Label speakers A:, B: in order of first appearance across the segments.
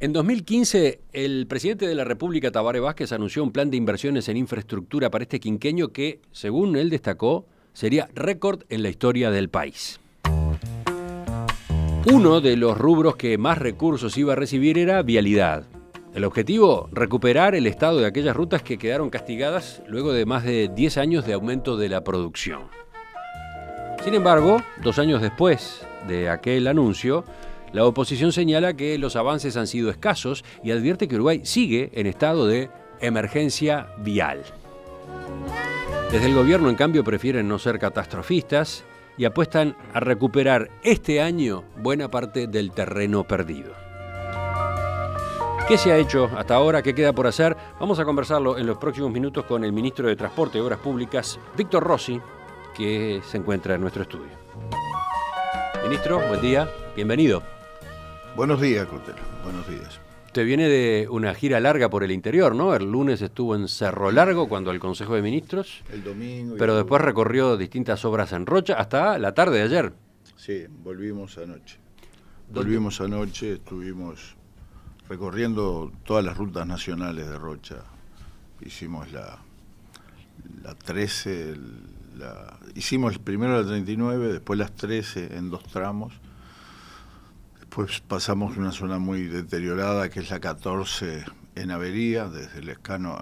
A: En 2015, el presidente de la República, Tabaré Vázquez, anunció un plan de inversiones en infraestructura para este quinquenio que, según él destacó, sería récord en la historia del país. Uno de los rubros que más recursos iba a recibir era vialidad. El objetivo, recuperar el estado de aquellas rutas que quedaron castigadas luego de más de 10 años de aumento de la producción. Sin embargo, 2 años después de aquel anuncio, la oposición señala que los avances han sido escasos y advierte que Uruguay sigue en estado de emergencia vial. Desde el gobierno, en cambio, prefieren no ser catastrofistas y apuestan a recuperar este año buena parte del terreno perdido. ¿Qué se ha hecho hasta ahora? ¿Qué queda por hacer? Vamos a conversarlo en los próximos minutos con el ministro de Transporte y Obras Públicas, Víctor Rossi, que se encuentra en nuestro estudio. Ministro, buen día, bienvenido.
B: Buenos días, Cotelo. Buenos días.
A: Usted viene de una gira larga por el interior, ¿no? El lunes estuvo en Cerro Largo cuando el Consejo de Ministros.
B: El domingo.
A: Pero después recorrió distintas obras en Rocha hasta la tarde de ayer.
B: Sí, volvimos anoche.
A: ¿Dónde?
B: Estuvimos recorriendo todas las rutas nacionales de Rocha. Hicimos la 13, hicimos primero la 39, después las 13 en 2 tramos. Después pasamos una zona muy deteriorada que es la 14 en Avería, desde Lascano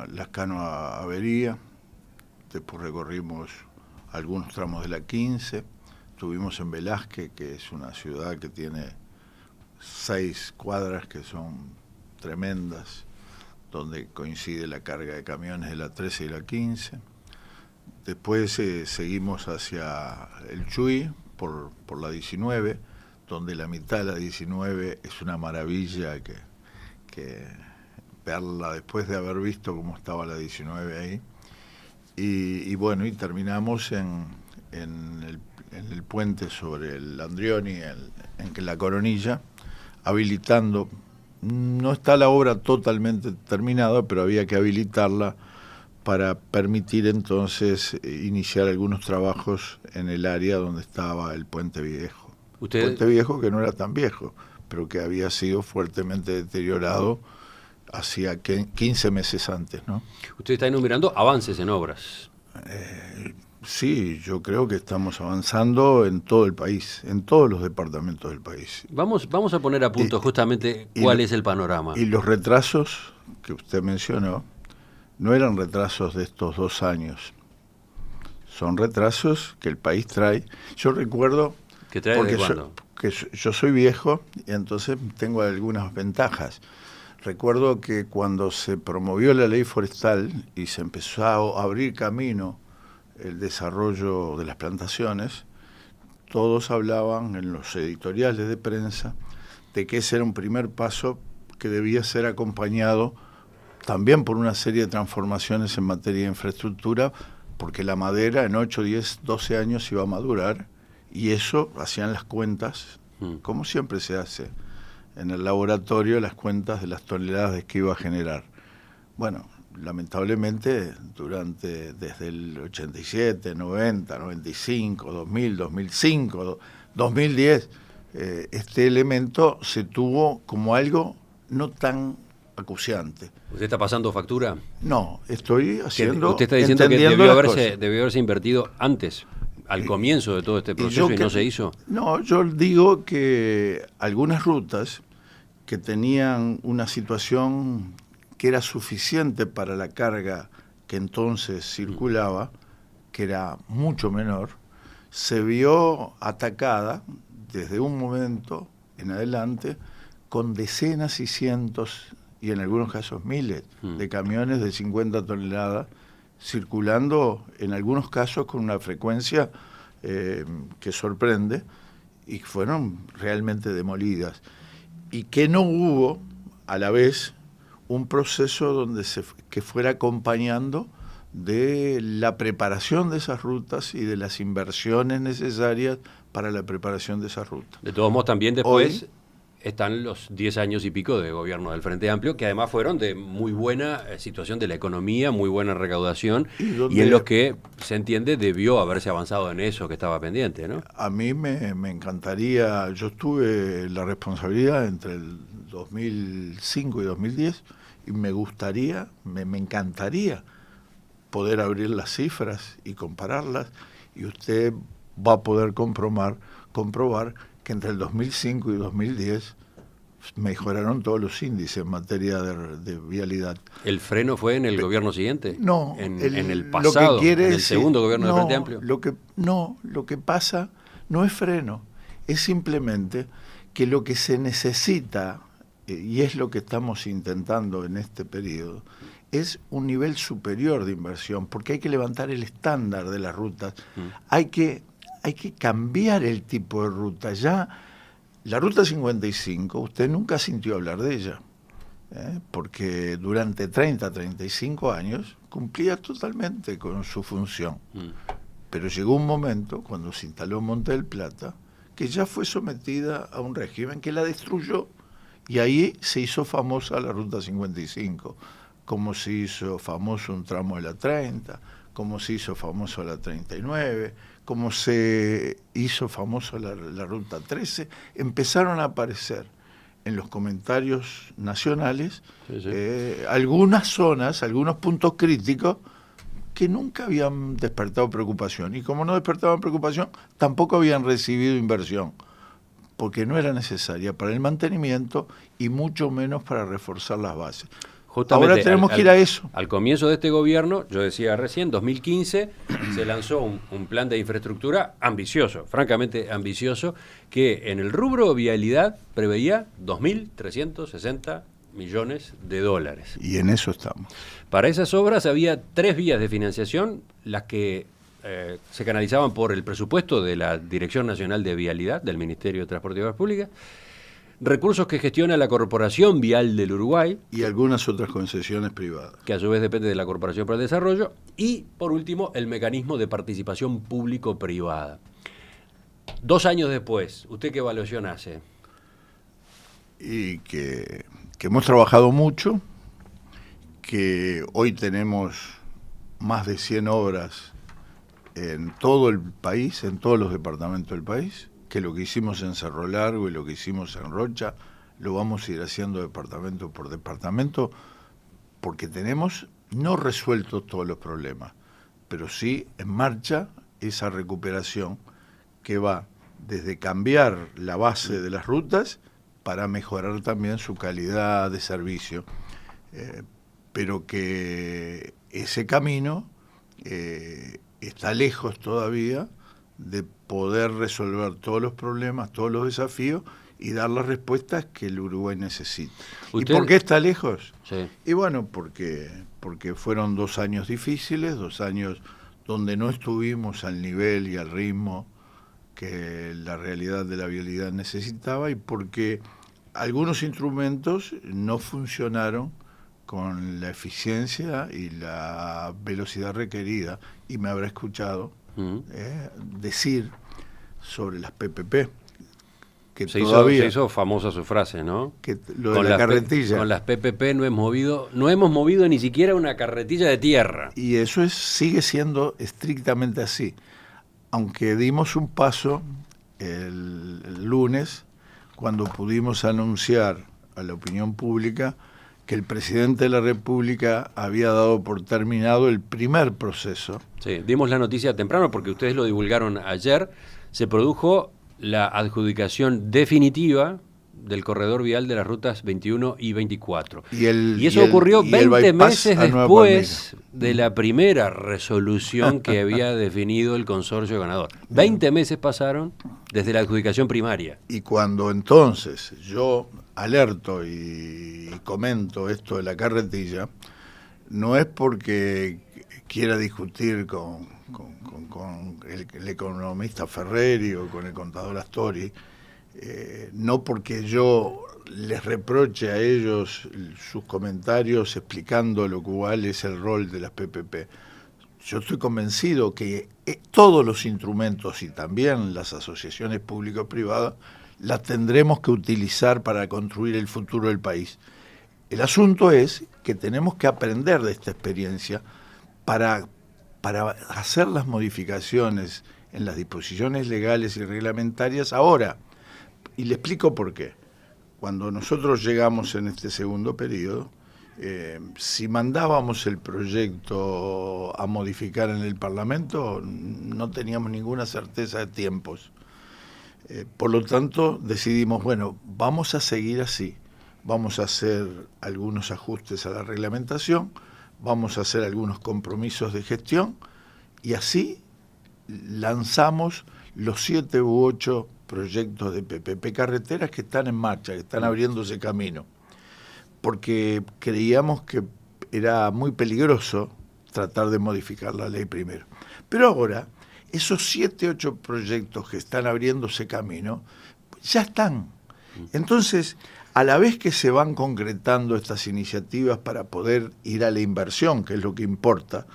B: a Avería. Después recorrimos algunos tramos de la 15. Estuvimos en Velázquez, que es una ciudad que tiene 6 cuadras que son tremendas, donde coincide la carga de camiones de la 13 y la 15. Después seguimos hacia el Chuy por la 19, donde la mitad de la 19 es una maravilla que verla después de haber visto cómo estaba la 19 ahí. Y bueno, y terminamos en el puente sobre el Andrioni, en la Coronilla, habilitando. No está la obra totalmente terminada, pero había que habilitarla para permitir entonces iniciar algunos trabajos en el área donde estaba el Puente Viejo. Puente Viejo que no era tan viejo, pero que había sido fuertemente deteriorado hacía 15 meses antes, ¿no?
A: Usted está enumerando avances en obras.
B: Sí, yo creo que estamos avanzando en todo el país, en todos los departamentos del país.
A: Vamos a poner a punto justamente cuál es el panorama.
B: Y los retrasos que usted mencionó no eran retrasos de estos 2 años, son retrasos que el país trae. Yo recuerdo...
A: ¿Qué trae de cuándo?
B: Yo soy viejo y entonces tengo algunas ventajas. Recuerdo que cuando se promovió la ley forestal y se empezó a abrir camino el desarrollo de las plantaciones, todos hablaban en los editoriales de prensa de que ese era un primer paso que debía ser acompañado también por una serie de transformaciones en materia de infraestructura, porque la madera en 8, 10, 12 años iba a madurar, y eso hacían las cuentas, como siempre se hace en el laboratorio, las cuentas de las toneladas que iba a generar. Bueno, lamentablemente desde el 87, 90, 95, 2000, 2005, 2010, este elemento se tuvo como algo no tan acuciante.
A: ¿Usted está pasando factura?
B: No, estoy haciendo...
A: Usted está diciendo que debió haberse invertido antes, al comienzo de todo este proceso, y no se hizo.
B: No, yo digo que algunas rutas que tenían una situación que era suficiente para la carga que entonces circulaba, que era mucho menor, se vio atacada desde un momento en adelante con decenas y cientos, y en algunos casos miles, de camiones de 50 toneladas circulando en algunos casos con una frecuencia que sorprende, y fueron realmente demolidas. Y que no hubo, a la vez, un proceso donde que fuera acompañando de la preparación de esas rutas y de las inversiones necesarias para la preparación de esas rutas.
A: De todos modos, también después están los 10 años y pico de gobierno del Frente Amplio, que además fueron de muy buena situación de la economía, muy buena recaudación, y en los que, se entiende, debió haberse avanzado en eso que estaba pendiente, ¿no?
B: A mí me encantaría, yo tuve la responsabilidad entre el 2005 y 2010, y me encantaría poder abrir las cifras y compararlas, y usted va a poder comprobar que entre el 2005 y 2010 mejoraron todos los índices en materia de vialidad.
A: ¿El freno fue en el gobierno siguiente?
B: No.
A: En el pasado, en el segundo gobierno del Frente Amplio.
B: Lo que pasa no es freno, es simplemente que lo que se necesita, y es lo que estamos intentando en este periodo, es un nivel superior de inversión, porque hay que levantar el estándar de las rutas, hay que cambiar el tipo de ruta. Ya la Ruta 55, usted nunca sintió hablar de ella, porque durante 35 años cumplía totalmente con su función. Pero llegó un momento, cuando se instaló en Monte del Plata, que ya fue sometida a un régimen que la destruyó, y ahí se hizo famosa la Ruta 55, como se hizo famoso un tramo de la 30, como se hizo famoso la 39, como se hizo famoso la Ruta 13, empezaron a aparecer en los comentarios nacionales algunas zonas, algunos puntos críticos que nunca habían despertado preocupación. Y como no despertaban preocupación, tampoco habían recibido inversión, porque no era necesaria para el mantenimiento y mucho menos para reforzar las bases.
A: Justamente
B: ahora tenemos que ir a eso.
A: Al comienzo de este gobierno, yo decía recién, 2015, se lanzó un plan de infraestructura ambicioso, francamente ambicioso, que en el rubro vialidad preveía 2.360 millones de dólares.
B: Y en eso estamos.
A: Para esas obras había 3 vías de financiación, las que se canalizaban por el presupuesto de la Dirección Nacional de Vialidad, del Ministerio de Transporte y Obras Públicas, recursos que gestiona la Corporación Vial del Uruguay.
B: Y algunas otras concesiones privadas.
A: Que a su vez depende de la Corporación para el Desarrollo. Y, por último, el mecanismo de participación público-privada. 2 años después, ¿usted qué evaluación hace?
B: Y que hemos trabajado mucho, que hoy tenemos más de 100 obras en todo el país, en todos los departamentos del país, que lo que hicimos en Cerro Largo y lo que hicimos en Rocha, lo vamos a ir haciendo departamento por departamento, porque tenemos no resueltos todos los problemas, pero sí en marcha esa recuperación que va desde cambiar la base de las rutas para mejorar también su calidad de servicio, pero que ese camino está lejos todavía de poder resolver todos los problemas, todos los desafíos y dar las respuestas que el Uruguay necesita. ¿Y por qué está lejos?
A: Sí.
B: Y bueno, porque fueron 2 años difíciles, 2 años donde no estuvimos al nivel y al ritmo que la realidad de la vialidad necesitaba, y porque algunos instrumentos no funcionaron con la eficiencia y la velocidad requerida, y me habrá escuchado decir sobre las PPP, que
A: se hizo famosa su frase, ¿no?
B: Que lo de la carretilla.
A: Con las PPP no hemos movido ni siquiera una carretilla de tierra.
B: Y eso sigue siendo estrictamente así. Aunque dimos un paso el lunes, cuando pudimos anunciar a la opinión pública que el presidente de la República había dado por terminado el primer proceso.
A: Sí, dimos la noticia temprano porque ustedes lo divulgaron ayer. Se produjo la adjudicación definitiva del corredor vial de las rutas 21 y 24. Y eso ocurrió 20 meses después de la primera resolución que había definido el consorcio ganador. 20 meses pasaron desde la adjudicación primaria.
B: Y cuando entonces yo alerto y comento esto de la carretilla, no es porque quiera discutir con el economista Ferreri o con el contador Astori, no porque yo les reproche a ellos sus comentarios explicando lo cual es el rol de las PPP. Yo estoy convencido que todos los instrumentos y también las asociaciones público-privadas las tendremos que utilizar para construir el futuro del país. El asunto es que tenemos que aprender de esta experiencia para hacer las modificaciones en las disposiciones legales y reglamentarias ahora. Y le explico por qué. cuando nosotros llegamos en este segundo periodo, si mandábamos el proyecto a modificar en el Parlamento, no teníamos ninguna certeza de tiempos. Por lo tanto, decidimos, bueno, vamos a seguir así. Vamos a hacer algunos ajustes a la reglamentación, vamos a hacer algunos compromisos de gestión y así lanzamos los 7 u 8 proyectos de PPP carreteras que están en marcha, que están abriéndose camino, porque creíamos que era muy peligroso tratar de modificar la ley primero. Pero ahora, esos 7 u 8 proyectos que están abriéndose camino, ya están. Entonces, a la vez que se van concretando estas iniciativas para poder ir a la inversión, que es lo que importa,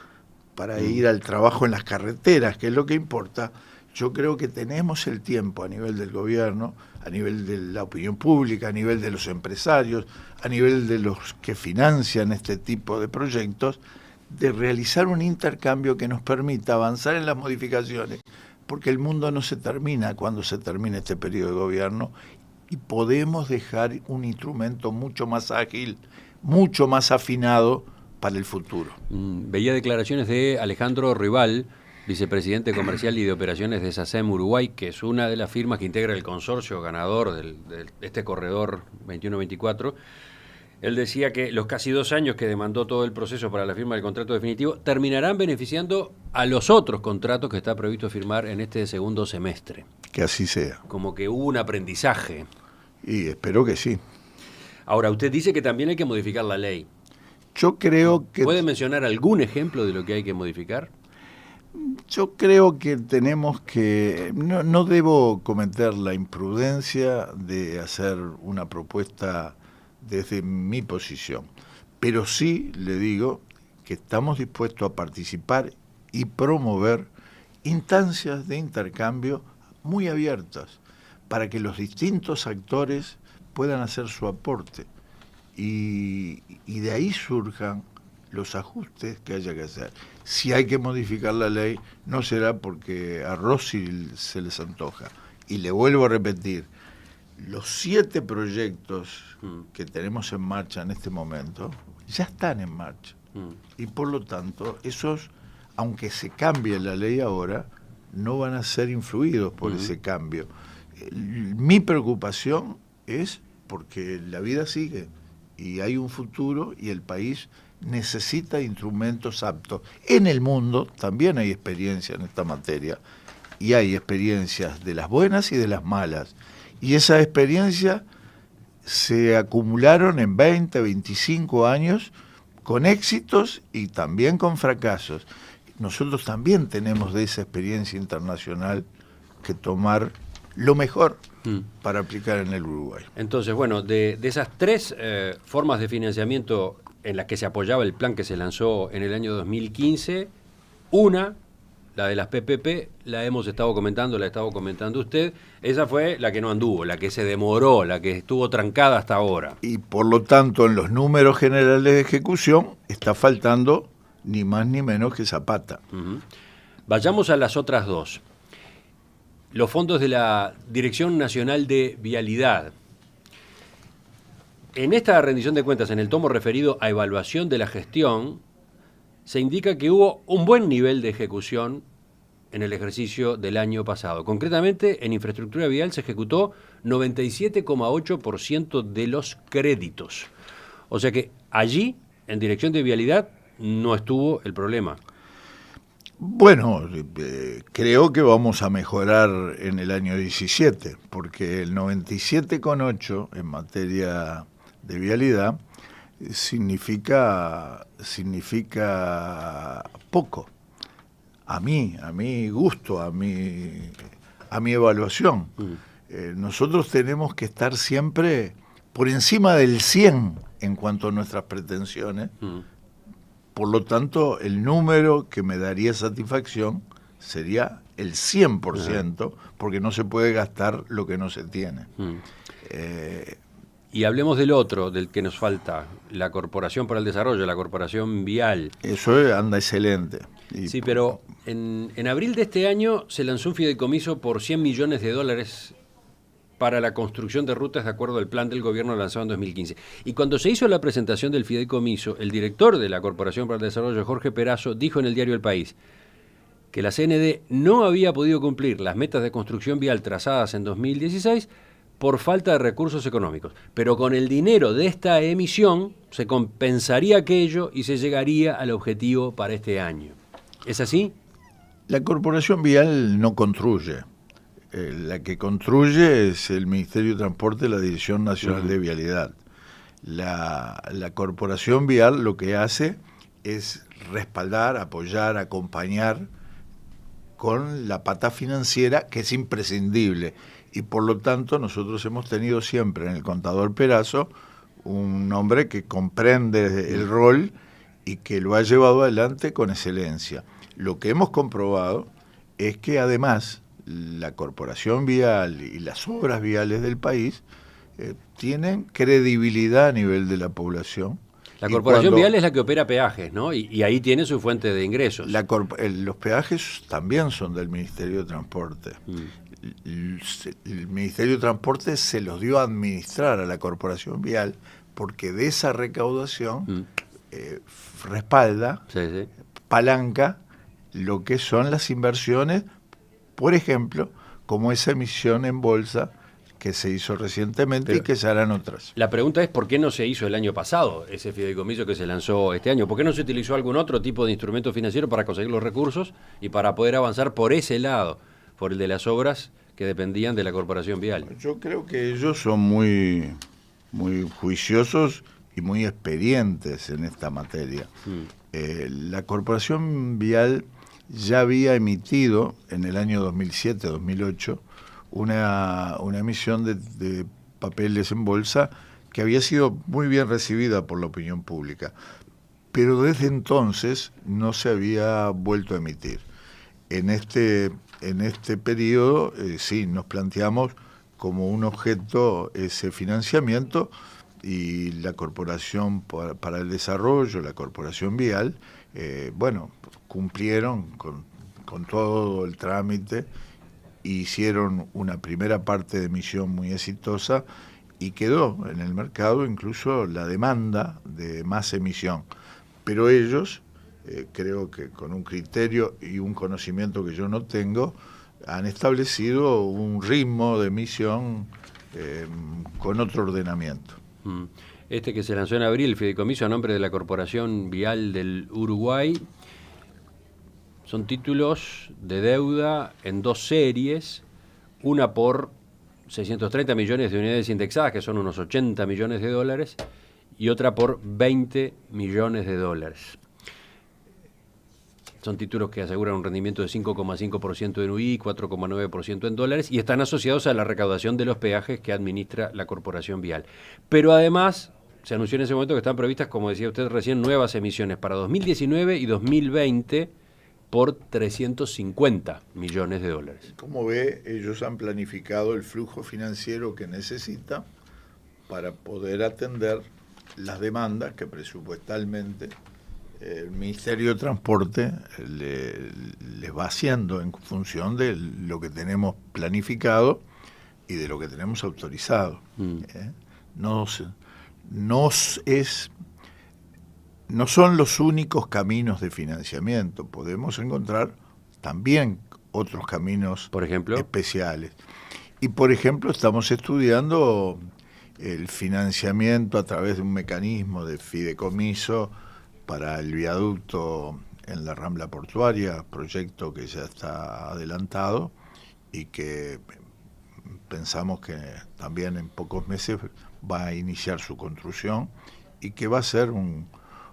B: para ir al trabajo en las carreteras, que es lo que importa, yo creo que tenemos el tiempo a nivel del gobierno, a nivel de la opinión pública, a nivel de los empresarios, a nivel de los que financian este tipo de proyectos, de realizar un intercambio que nos permita avanzar en las modificaciones, porque el mundo no se termina cuando se termine este periodo de gobierno y podemos dejar un instrumento mucho más ágil, mucho más afinado para el futuro.
A: Veía declaraciones de Alejandro Rival, vicepresidente comercial y de operaciones de SACEM Uruguay, que es una de las firmas que integra el consorcio ganador de este corredor 21-24. Él decía que los casi 2 años que demandó todo el proceso para la firma del contrato definitivo terminarán beneficiando a los otros contratos que está previsto firmar en este segundo semestre.
B: Que así sea.
A: Como que hubo un aprendizaje.
B: Y espero que sí.
A: Ahora, usted dice que también hay que modificar la ley.
B: Yo creo que...
A: ¿Puede mencionar algún ejemplo de lo que hay que modificar?
B: Yo creo que tenemos que... No debo cometer la imprudencia de hacer una propuesta desde mi posición, pero sí le digo que estamos dispuestos a participar y promover instancias de intercambio muy abiertas para que los distintos actores puedan hacer su aporte y de ahí surjan los ajustes que haya que hacer. Si hay que modificar la ley, no será porque a Rossi se les antoja. Y le vuelvo a repetir, los 7 proyectos que tenemos en marcha en este momento ya están en marcha. Y por lo tanto, esos, aunque se cambie la ley ahora, no van a ser influidos por ese cambio. Mi preocupación es porque la vida sigue y hay un futuro y el país necesita instrumentos aptos. En el mundo también hay experiencia en esta materia y hay experiencias de las buenas y de las malas. Y esas experiencias se acumularon en 20, 25 años con éxitos y también con fracasos. Nosotros también tenemos de esa experiencia internacional que tomar lo mejor para aplicar en el Uruguay.
A: Entonces, bueno, de esas 3 formas de financiamiento en las que se apoyaba el plan que se lanzó en el año 2015, una, la de las PPP, la ha estado comentando usted, esa fue la que no anduvo, la que se demoró, la que estuvo trancada hasta ahora.
B: Y por lo tanto, en los números generales de ejecución está faltando ni más ni menos que Zapata.
A: Vayamos a las otras 2. Los fondos de la Dirección Nacional de Vialidad. En esta rendición de cuentas, en el tomo referido a evaluación de la gestión, se indica que hubo un buen nivel de ejecución en el ejercicio del año pasado. Concretamente, en infraestructura vial se ejecutó 97,8% de los créditos. O sea que allí, en Dirección de Vialidad, no estuvo el problema.
B: Bueno, creo que vamos a mejorar en el año 17, porque el 97,8 en materia de vialidad significa poco. A mi gusto, a mi evaluación. Nosotros tenemos que estar siempre por encima del 100 en cuanto a nuestras pretensiones. Por lo tanto, el número que me daría satisfacción sería el 100%, porque no se puede gastar lo que no se tiene.
A: Y hablemos del otro, del que nos falta, la Corporación para el Desarrollo, la Corporación Vial.
B: Eso anda excelente.
A: Sí, pero en abril de este año se lanzó un fideicomiso por $100 millones para la construcción de rutas de acuerdo al plan del gobierno lanzado en 2015. Y cuando se hizo la presentación del fideicomiso, el director de la Corporación para el Desarrollo, Jorge Perazo, dijo en el diario El País que la CND no había podido cumplir las metas de construcción vial trazadas en 2016 por falta de recursos económicos. Pero con el dinero de esta emisión se compensaría aquello y se llegaría al objetivo para este año. ¿Es así?
B: La Corporación Vial no construye. La que construye es el Ministerio de Transporte, la Dirección Nacional de Vialidad. La Corporación Vial lo que hace es respaldar, apoyar, acompañar con la pata financiera, que es imprescindible. Y por lo tanto nosotros hemos tenido siempre en el contador Perazo un hombre que comprende el rol y que lo ha llevado adelante con excelencia. Lo que hemos comprobado es que además la Corporación Vial y las obras viales del país tienen credibilidad a nivel de la población.
A: La Corporación Vial es la que opera peajes, ¿no? Y ahí tiene su fuente de ingresos.
B: Los peajes también son del Ministerio de Transporte. El Ministerio de Transporte se los dio a administrar a la Corporación Vial porque de esa recaudación respalda, palanca lo que son las inversiones, por ejemplo, como esa emisión en bolsa que se hizo recientemente. Pero, y que se harán otras.
A: La pregunta es ¿por qué no se hizo el año pasado ese fideicomiso que se lanzó este año? ¿Por qué no se utilizó algún otro tipo de instrumento financiero para conseguir los recursos y para poder avanzar por ese lado, por el de las obras que dependían de la Corporación Vial?
B: Yo creo que ellos son muy juiciosos y muy experientes en esta materia. La Corporación Vial ya había emitido en el año 2007-2008 una emisión de papeles en bolsa que había sido muy bien recibida por la opinión pública, pero desde entonces no se había vuelto a emitir. En este periodo sí nos planteamos como un objeto ese financiamiento, y la Corporación para el Desarrollo, la Corporación Vial, cumplieron con todo el trámite, hicieron una primera parte de emisión muy exitosa y quedó en el mercado incluso la demanda de más emisión. Pero ellos, creo que con un criterio y un conocimiento que yo no tengo, han establecido un ritmo de emisión con otro ordenamiento.
A: Este que se lanzó en abril, el fideicomiso a nombre de la Corporación Vial del Uruguay, son títulos de deuda en dos series, una por 630 millones de unidades indexadas, que son unos 80 millones de dólares, y otra por 20 millones de dólares. Son títulos que aseguran un rendimiento de 5,5% en UI, 4,9% en dólares, y están asociados a la recaudación de los peajes que administra la Corporación Vial. Pero además, se anunció en ese momento que están previstas, como decía usted recién, nuevas emisiones para 2019 y 2020 por 350 millones de dólares.
B: Como ve, ellos han planificado el flujo financiero que necesitan para poder atender las demandas que presupuestalmente el Ministerio de Transporte les va haciendo en función de lo que tenemos planificado y de lo que tenemos autorizado. No son los únicos caminos de financiamiento. Podemos encontrar también otros caminos,
A: por ejemplo,
B: especiales. Y, por ejemplo, estamos estudiando el financiamiento a través de un mecanismo de fideicomiso para el viaducto en la Rambla Portuaria, proyecto que ya está adelantado y que pensamos que también en pocos meses va a iniciar su construcción y que va a ser un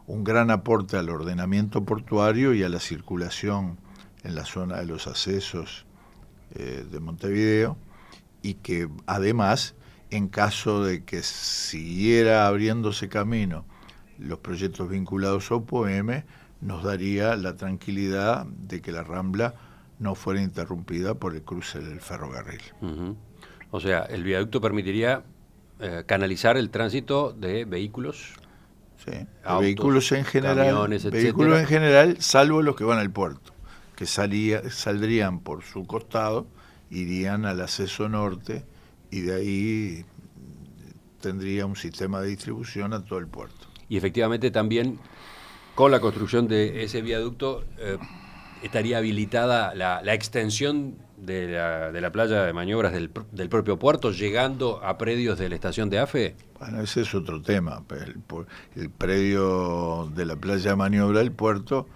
B: gran aporte al ordenamiento portuario y a la circulación en la zona de los accesos de Montevideo, y que además, en caso de que siguiera abriéndose camino los proyectos vinculados a OPOEM, nos daría la tranquilidad de que la Rambla no fuera interrumpida por el cruce del ferrocarril.
C: O sea, el viaducto permitiría canalizar el tránsito de vehículos,
B: autos, vehículos en general, salvo los que van al puerto, que saldrían por su costado, irían al acceso norte y de ahí tendría un sistema de distribución a todo el puerto.
C: Y efectivamente también con la construcción de ese viaducto estaría habilitada la extensión de la playa de maniobras del propio puerto, llegando a predios de la estación de AFE.
B: Bueno, ese es otro tema. El predio de la playa de maniobra del puerto,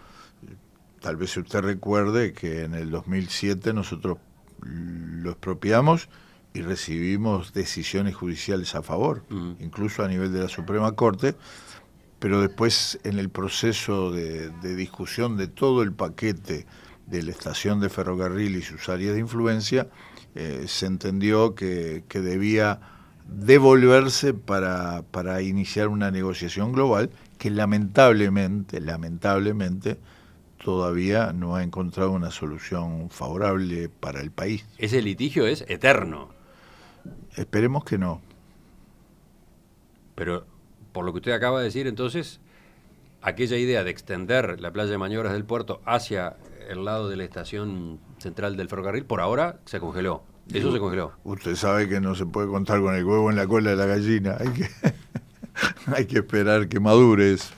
B: tal vez usted recuerde que en el 2007 nosotros lo expropiamos y recibimos decisiones judiciales a favor, incluso a nivel de la Suprema Corte, pero después en el proceso de discusión de todo el paquete de la estación de ferrocarril y sus áreas de influencia, se entendió que debía devolverse para iniciar una negociación global que lamentablemente todavía no ha encontrado una solución favorable para el país.
C: Ese litigio es eterno.
B: Esperemos que no.
C: Pero por lo que usted acaba de decir, entonces, aquella idea de extender la playa de maniobras del puerto hacia el lado de la estación central del ferrocarril, por ahora se congeló. Eso se congeló.
B: Usted sabe que no se puede contar con el huevo en la cola de la gallina. Hay que esperar que madure eso.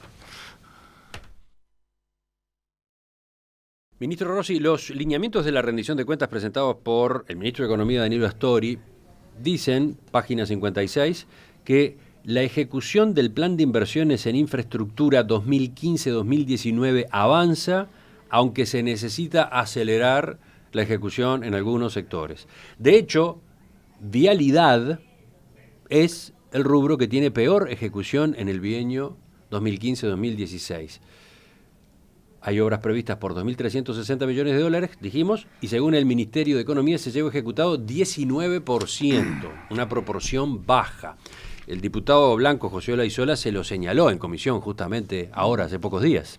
C: Ministro Rossi, los lineamientos de la rendición de cuentas presentados por el ministro de Economía, Danilo Astori, dicen, página 56, que la ejecución del plan de inversiones en infraestructura 2015-2019 avanza, aunque se necesita acelerar la ejecución en algunos sectores. De hecho, vialidad es el rubro que tiene peor ejecución en el bienio 2015-2016. Hay obras previstas por 2.360 millones de dólares, dijimos, y según el Ministerio de Economía se lleva ejecutado 19%, una proporción baja. El diputado blanco José Olaizola se lo señaló en comisión justamente ahora, hace pocos días.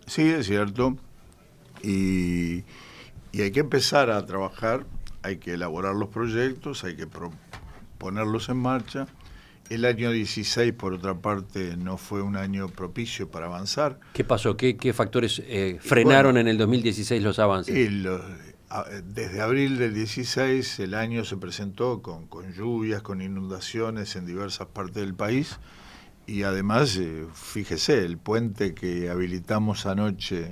B: Sí, es cierto. Y hay que empezar a trabajar, hay que elaborar los proyectos, hay que ponerlos en marcha. El año 16, por otra parte, no fue un año propicio para avanzar.
C: ¿Qué pasó? ¿Qué factores frenaron en el 2016 los avances?
B: Desde abril del 16 el año se presentó con lluvias, con inundaciones en diversas partes del país y además, fíjese, el puente que habilitamos anoche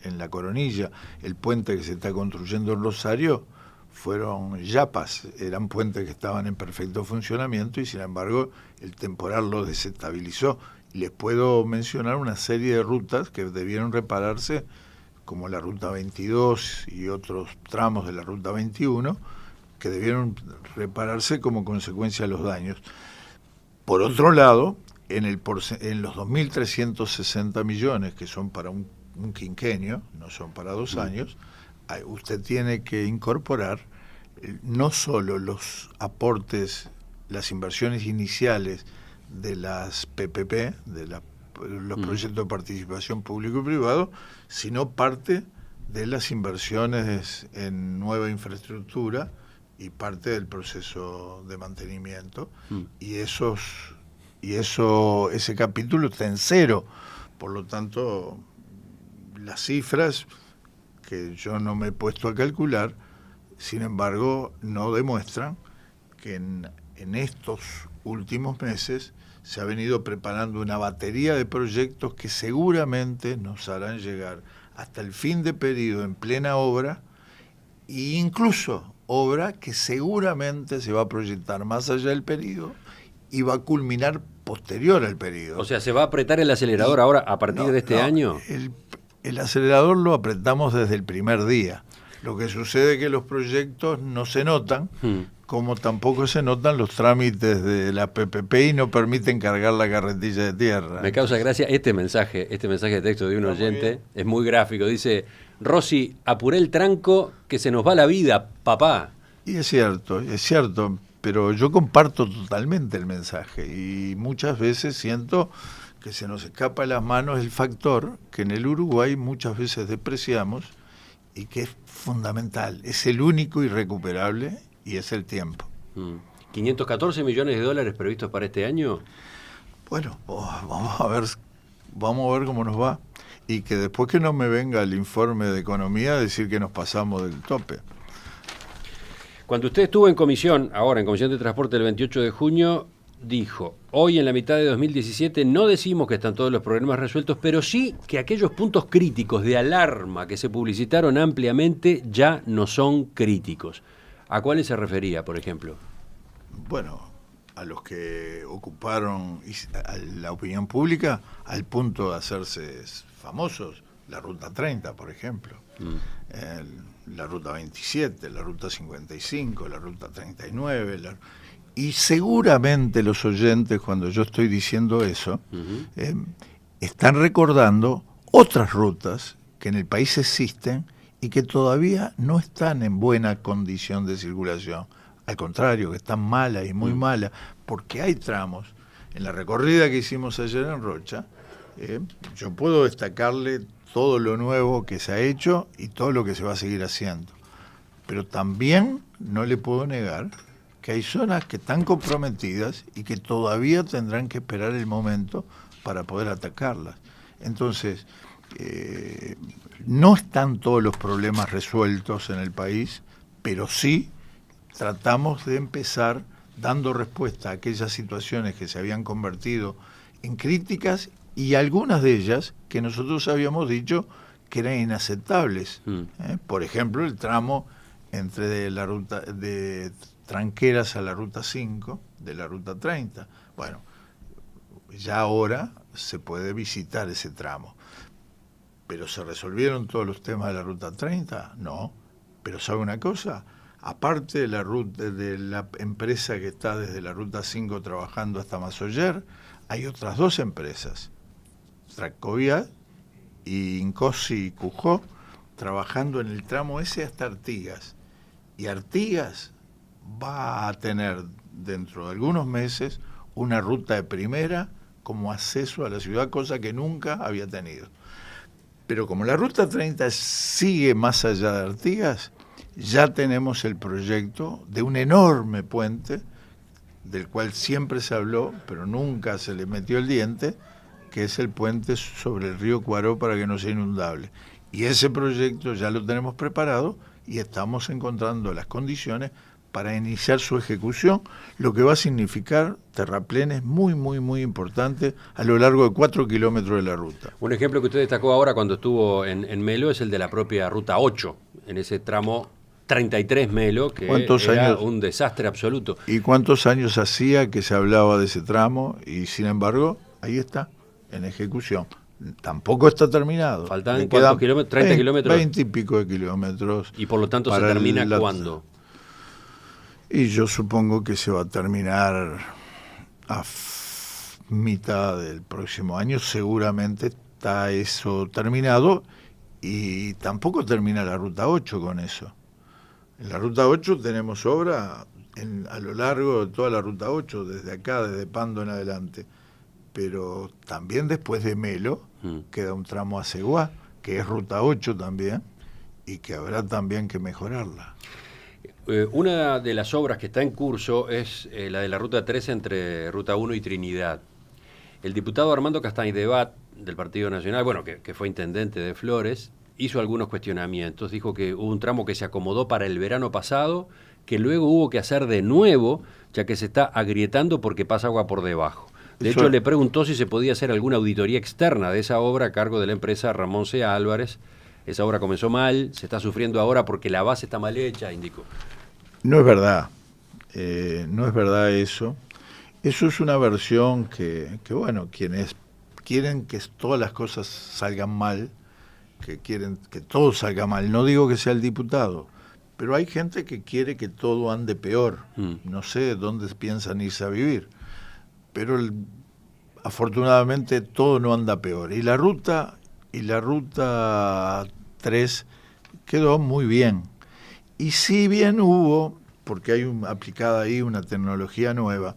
B: en La Coronilla, el puente que se está construyendo en Rosario, fueron yapas, eran puentes que estaban en perfecto funcionamiento y sin embargo el temporal los desestabilizó. Les puedo mencionar una serie de rutas que debieron repararse, como la Ruta 22 y otros tramos de la Ruta 21, que debieron repararse como consecuencia de los daños. Por otro lado, en los 2.360 millones, que son para un quinquenio, no son para 2 años, usted tiene que incorporar no solo los aportes, las inversiones iniciales de las PPP, los proyectos de participación público y privado, sino parte de las inversiones en nueva infraestructura y parte del proceso de mantenimiento. Y ese capítulo está en cero. Por lo tanto, las cifras que yo no me he puesto a calcular, sin embargo, no demuestran que en estos últimos meses se ha venido preparando una batería de proyectos que seguramente nos harán llegar hasta el fin de periodo en plena obra, e incluso obra que seguramente se va a proyectar más allá del periodo y va a culminar posterior al periodo.
C: O sea, ¿se va a apretar el acelerador ahora a partir de este año?
B: El acelerador lo apretamos desde el primer día. Lo que sucede es que los proyectos no se notan, como tampoco se notan los trámites de la PPP y no permiten cargar la carretilla de tierra.
C: Me causa gracia este mensaje de texto de un oyente, es muy gráfico, dice: Rossi, apuré el tranco que se nos va la vida, papá.
B: Y es cierto, pero yo comparto totalmente el mensaje y muchas veces siento que se nos escapa de las manos el factor que en el Uruguay muchas veces despreciamos y que es fundamental, es el único irrecuperable y es el tiempo.
C: 514 millones de dólares previstos para este año.
B: Bueno, vamos a ver cómo nos va y que después que no me venga el informe de economía a decir que nos pasamos del tope.
C: Cuando usted estuvo en comisión, ahora en Comisión de Transporte el 28 de junio, dijo, hoy en la mitad de 2017 no decimos que están todos los problemas resueltos, pero sí que aquellos puntos críticos de alarma que se publicitaron ampliamente ya no son críticos. ¿A cuáles se refería, por ejemplo?
B: Bueno, a los que ocuparon a la opinión pública al punto de hacerse famosos, la Ruta 30, por ejemplo, la Ruta 27, la Ruta 55, la Ruta 39, y seguramente los oyentes, cuando yo estoy diciendo eso, están recordando otras rutas que en el país existen y que todavía no están en buena condición de circulación. Al contrario, que están malas y muy malas, porque hay tramos. En la recorrida que hicimos ayer en Rocha, yo puedo destacarle todo lo nuevo que se ha hecho y todo lo que se va a seguir haciendo. Pero también no le puedo negar que hay zonas que están comprometidas y que todavía tendrán que esperar el momento para poder atacarlas. Entonces, no están todos los problemas resueltos en el país, pero sí tratamos de empezar dando respuesta a aquellas situaciones que se habían convertido en críticas y algunas de ellas que nosotros habíamos dicho que eran inaceptables. Por ejemplo, el tramo entre la ruta de Tranqueras a la Ruta 5, de la Ruta 30. Bueno, ya ahora se puede visitar ese tramo. ¿Pero se resolvieron todos los temas de la Ruta 30? No. Pero ¿sabe una cosa? Aparte de la ruta de la empresa que está desde la Ruta 5 trabajando hasta Masoller, hay otras dos empresas, Tracovia y Incosi Cujó, trabajando en el tramo ese hasta Artigas. Y Artigas va a tener dentro de algunos meses una ruta de primera como acceso a la ciudad, cosa que nunca había tenido. Pero como la Ruta 30 sigue más allá de Artigas, ya tenemos el proyecto de un enorme puente, del cual siempre se habló, pero nunca se le metió el diente, que es el puente sobre el río Cuaró para que no sea inundable. Y ese proyecto ya lo tenemos preparado y estamos encontrando las condiciones para iniciar su ejecución, lo que va a significar terraplenes muy, muy, muy importantes a lo largo de 4 kilómetros de la ruta.
C: Un ejemplo que usted destacó ahora cuando estuvo en Melo es el de la propia Ruta 8, en ese tramo 33 Melo, que era un desastre absoluto.
B: ¿Y cuántos años hacía que se hablaba de ese tramo? Y sin embargo, ahí está, en ejecución. Tampoco está terminado.
C: ¿Faltan cuántos kilómetros? 30 kilómetros.
B: 20 y pico de kilómetros.
C: ¿Y por lo tanto se termina cuándo?
B: Y yo supongo que se va a terminar a mitad del próximo año. Seguramente está eso terminado y tampoco termina la Ruta 8 con eso. En la Ruta 8 tenemos obra a lo largo de toda la Ruta 8, desde acá, desde Pando en adelante. Pero también después de Melo queda un tramo a Ceguá, que es Ruta 8 también, y que habrá también que mejorarla.
C: Una de las obras que está en curso es la de la Ruta 13 entre Ruta 1 y Trinidad. El diputado Armando Castañdebat, del Partido Nacional, bueno, que fue intendente de Flores, hizo algunos cuestionamientos. Dijo que hubo un tramo que se acomodó para el verano pasado, que luego hubo que hacer de nuevo, ya que se está agrietando porque pasa agua por debajo. De hecho, le preguntó si se podía hacer alguna auditoría externa de esa obra a cargo de la empresa Ramón C. Álvarez. Esa obra comenzó mal, se está sufriendo ahora porque la base está mal hecha, indicó.
B: No es verdad, no es verdad eso. Eso es una versión que bueno, quienes quieren que todas las cosas salgan mal, que quieren que todo salga mal, no digo que sea el diputado, pero hay gente que quiere que todo ande peor. No sé dónde piensan irse a vivir, pero afortunadamente todo no anda peor. Y la ruta 3 quedó muy bien. Y si bien hubo, porque hay aplicada ahí una tecnología nueva,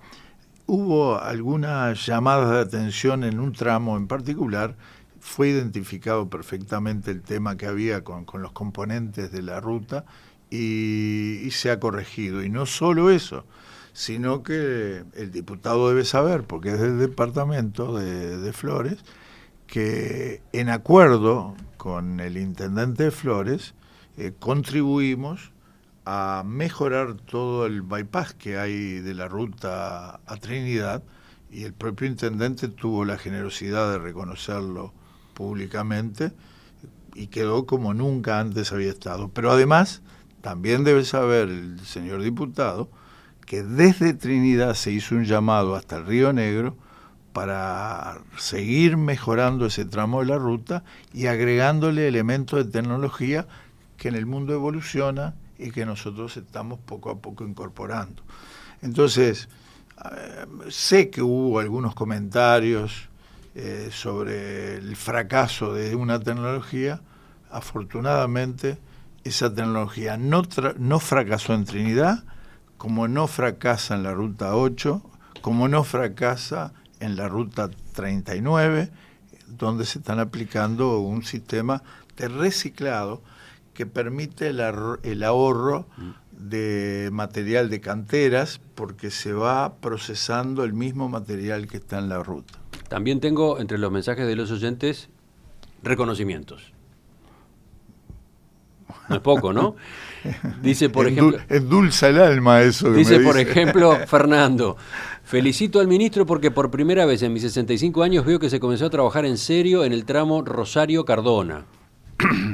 B: hubo algunas llamadas de atención en un tramo en particular, fue identificado perfectamente el tema que había con los componentes de la ruta y se ha corregido. Y no solo eso, sino que el diputado debe saber, porque es del departamento de Flores, que en acuerdo con el intendente de Flores contribuimos a mejorar todo el bypass que hay de la ruta a Trinidad, y el propio intendente tuvo la generosidad de reconocerlo públicamente y quedó como nunca antes había estado. Pero además, también debe saber el señor diputado que desde Trinidad se hizo un llamado hasta el Río Negro para seguir mejorando ese tramo de la ruta y agregándole elementos de tecnología que en el mundo evoluciona y que nosotros estamos poco a poco incorporando. Entonces, sé que hubo algunos comentarios sobre el fracaso de una tecnología. Afortunadamente, esa tecnología no fracasó en Trinidad, como no fracasa en la Ruta 8, como no fracasa en la Ruta 39, donde se están aplicando un sistema de reciclado que permite el ahorro de material de canteras, porque se va procesando el mismo material que está en la ruta.
C: También tengo entre los mensajes de los oyentes reconocimientos. No es poco, ¿no? Dice, por ejemplo...
B: Endulza el alma eso que
C: dice,
B: me
C: por
B: dice.
C: ejemplo, Fernando, felicito al ministro porque por primera vez en mis 65 años veo que se comenzó a trabajar en serio en el tramo Rosario-Cardona.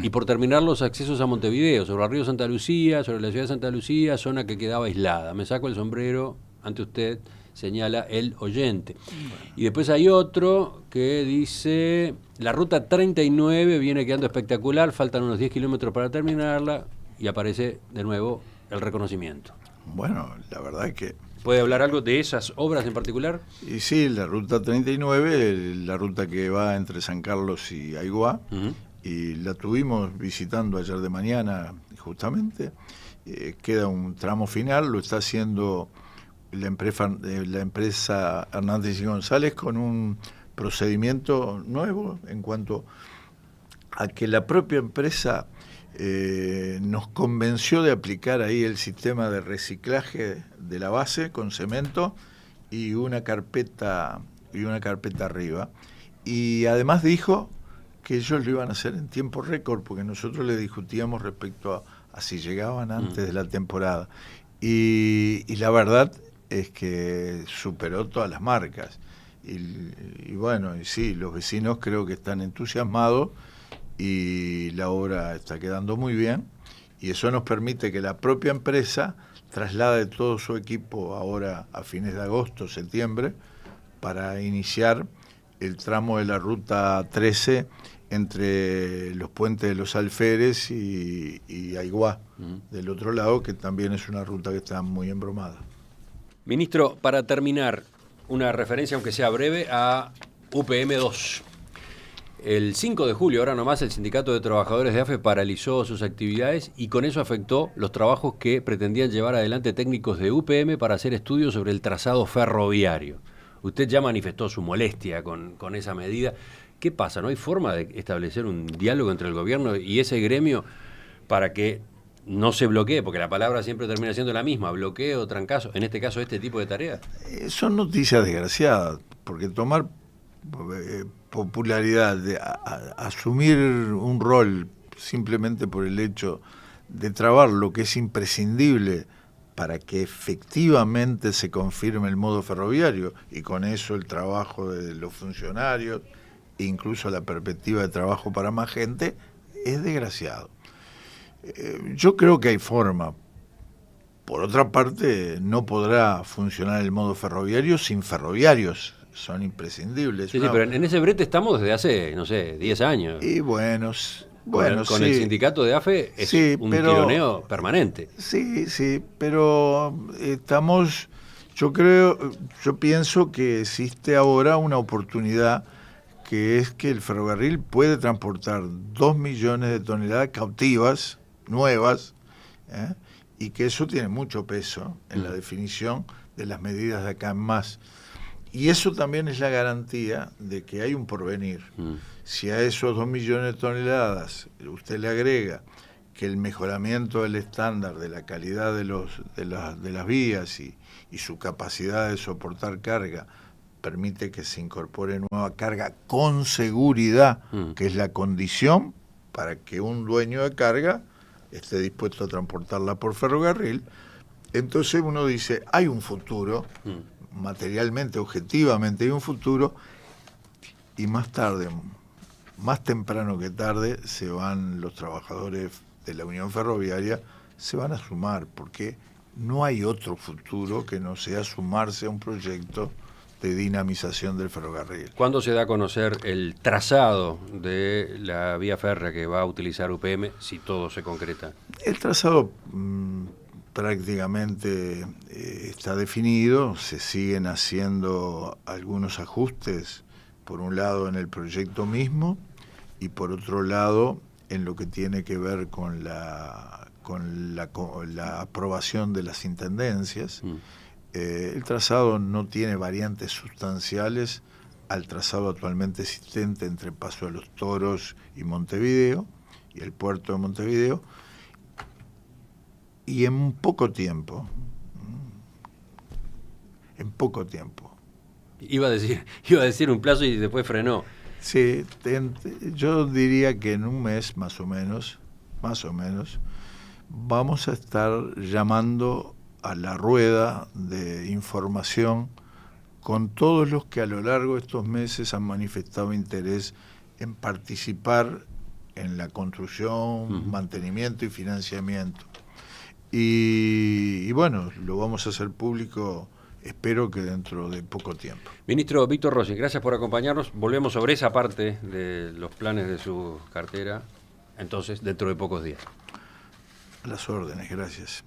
C: Y por terminar los accesos a Montevideo, sobre el río Santa Lucía, sobre la ciudad de Santa Lucía, zona que quedaba aislada. Me saco el sombrero ante usted, señala el oyente. Y después hay otro que dice, la ruta 39 viene quedando espectacular, faltan unos 10 kilómetros para terminarla, y aparece de nuevo el reconocimiento.
B: Bueno, la verdad es que...
C: ¿Puede hablar algo de esas obras en particular?
B: Y sí, la ruta 39, la ruta que va entre San Carlos y Aiguá, y la tuvimos visitando ayer de mañana justamente. Queda un tramo final, lo está haciendo la empresa Hernández y González con un procedimiento nuevo en cuanto a que la propia empresa nos convenció de aplicar ahí el sistema de reciclaje de la base con cemento y una carpeta arriba. Y además dijo que ellos lo iban a hacer en tiempo récord, porque nosotros le discutíamos respecto a si llegaban antes de la temporada. Y la verdad es que superó todas las marcas. Y bueno, y sí, los vecinos creo que están entusiasmados y la obra está quedando muy bien. Y eso nos permite que la propia empresa traslade todo su equipo ahora a fines de agosto, septiembre, para iniciar el tramo de la Ruta 13 entre los puentes de los Alferes y Aiguá, del otro lado, que también es una ruta que está muy embromada.
C: Ministro, para terminar, una referencia, aunque sea breve, a UPM2. El 5 de julio, ahora nomás, el Sindicato de Trabajadores de AFE paralizó sus actividades y con eso afectó los trabajos que pretendían llevar adelante técnicos de UPM para hacer estudios sobre el trazado ferroviario. Usted ya manifestó su molestia con esa medida. ¿Qué pasa? ¿No hay forma de establecer un diálogo entre el gobierno y ese gremio para que no se bloquee? Porque la palabra siempre termina siendo la misma, bloqueo, trancazo, en este caso este tipo de tareas.
B: Son noticias desgraciadas, porque tomar popularidad, asumir un rol simplemente por el hecho de trabar lo que es imprescindible para que efectivamente se confirme el modo ferroviario, y con eso el trabajo de los funcionarios, incluso la perspectiva de trabajo para más gente, es desgraciado. Yo creo que hay forma. Por otra parte, no podrá funcionar el modo ferroviario sin ferroviarios, son imprescindibles.
C: Sí, pero en ese brete estamos desde hace, no sé, 10 años.
B: Y bueno,
C: con
B: sí.
C: el sindicato de AFE es un tironeo permanente.
B: Sí, pero yo pienso que existe ahora una oportunidad, que es que el ferrocarril puede transportar 2 millones de toneladas cautivas, nuevas, y que eso tiene mucho peso en la definición de las medidas de acá en más. Y eso también es la garantía de que hay un porvenir. Si a esos 2 millones de toneladas usted le agrega que el mejoramiento del estándar de la calidad de las vías y su capacidad de soportar carga permite que se incorpore nueva carga con seguridad, que es la condición para que un dueño de carga esté dispuesto a transportarla por ferrocarril. Entonces uno dice, hay un futuro, materialmente, objetivamente hay un futuro, y más tarde, más temprano que tarde, se van los trabajadores de la Unión Ferroviaria, se van a sumar, porque no hay otro futuro que no sea sumarse a un proyecto de dinamización del ferrocarril.
C: ¿Cuándo se da a conocer el trazado de la vía férrea que va a utilizar UPM, si todo se concreta?
B: El trazado prácticamente está definido, se siguen haciendo algunos ajustes, por un lado en el proyecto mismo, y por otro lado en lo que tiene que ver con la aprobación de las intendencias. El trazado no tiene variantes sustanciales al trazado actualmente existente entre Paso de los Toros y Montevideo, y el puerto de Montevideo, y en poco tiempo,
C: Iba a decir un plazo y después frenó.
B: Sí, yo diría que en un mes más o menos, vamos a estar llamando a la rueda de información con todos los que a lo largo de estos meses han manifestado interés en participar en la construcción, mantenimiento y financiamiento. Y bueno, lo vamos a hacer público, espero que dentro de poco tiempo.
C: Ministro Víctor Rossi, gracias por acompañarnos. Volvemos sobre esa parte de los planes de su cartera, entonces, dentro de pocos días.
B: A las órdenes, gracias.